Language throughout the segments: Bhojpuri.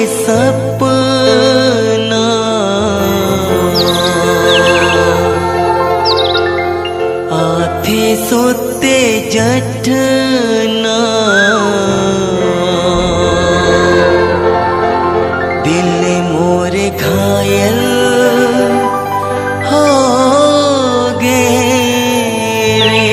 सपना आथे सोते जठना दिल मोरे घायल हो गए रे।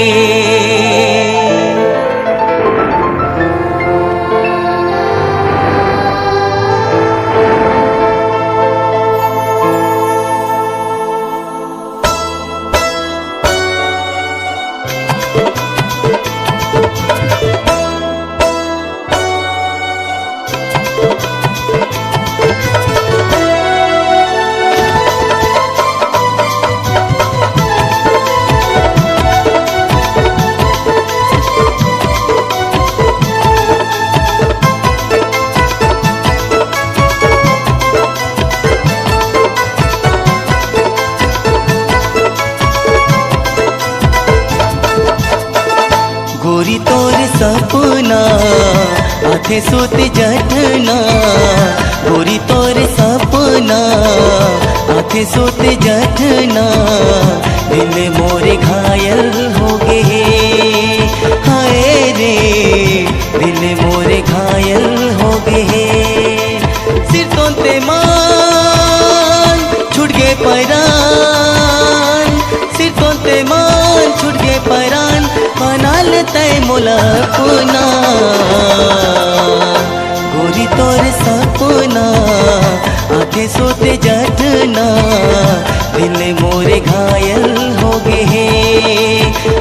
गोरी तोरे सपना आथे सोते जठना गोरी तोरे सपना आथे सोते जठना दिल मोरे घायल हो गए हाय रे दिल मोरे घायल हो गए। सिर तोते मान छुट गए पैरान सिर तोते मान छुट गए पैरान बना लेते मोला अपना गोरी तोरे सपना आखे सोते जठना दिल मोरे घायल हो गए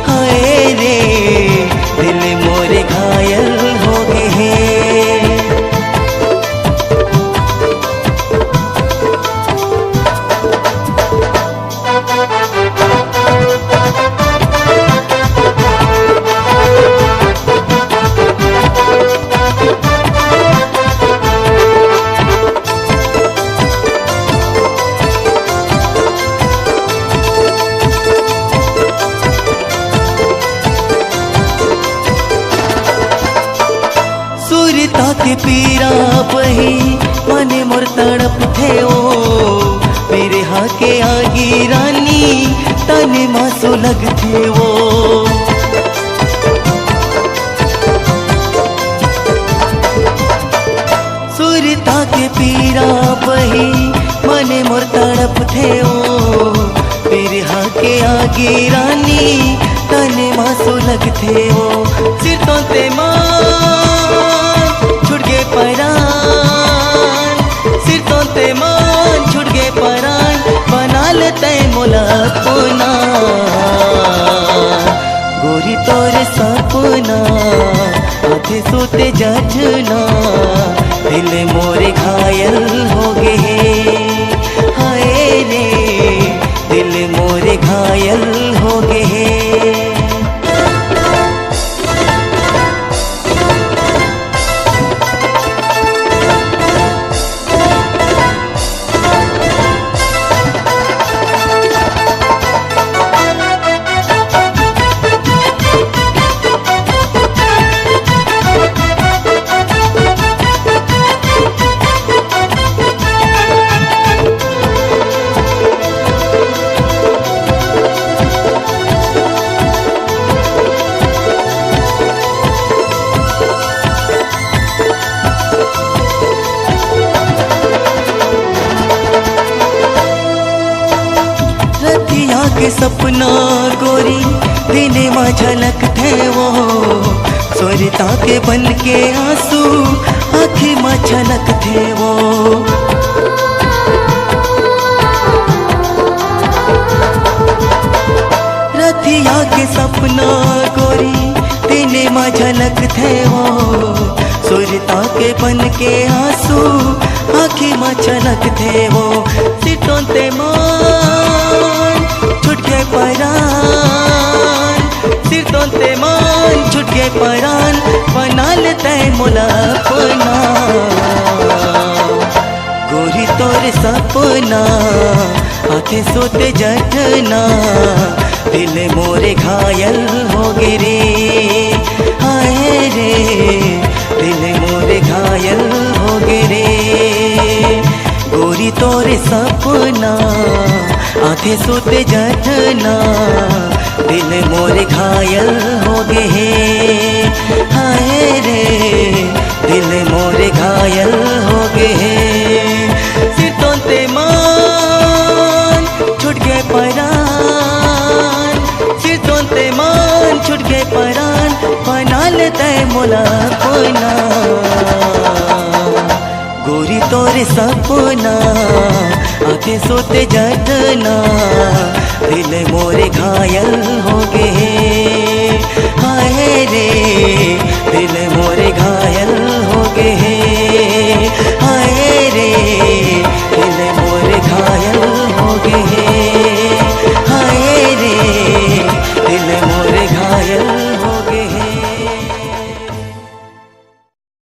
हाय रे दिल मोरे घायल हो गए। सुरता के पीरा बही मने मोर तड़प थे ओ मेरे हाके आगी रानी तने मासो लग थे वो सुरता के पीरा बही मने मोर तड़प थे ओ मेरे हाके आगी रानी तने मासो लग थे वो। सिर तोते छुट गए पैरान सिर तोते मान छुट गए पैरान बना लेते मोला अपना गोरी तोरे सपना आथे सोते जठना दिल मोरे घायल हो गए हाय रे दिल मोरे घायल हो गए। के सपना गोरी दिने माँ झलक थे वो सोरता के बन के आंसू आँखें माँ झलक थे वो रतिया के सपना गोरी दिने माँ झलक थे वो सोरता के बन के आंसू आँखें माँ झलक थे वो। सिटों ते मान छुट गए पैरान सिर तोते मान छुट गए पैरान बना लेते मोला अपना गोरी तोरे सपना आखे सोते जठना दिल मोरे घायल हो गए रे हाय रे दिल मोरे घायल हो गए रे। गोरी तोरे सपना आंखें सोते जठना दिल मोरे घायल हो गए हाय रे दिल मोरे घायल हो गए सिर तोते मान छूट गए परान सिर तोते मान छूट गए परान बना लेते मोला कोना गोरी तोरे सपना आंखें सोते जठना दिल मोरे घायल हो गए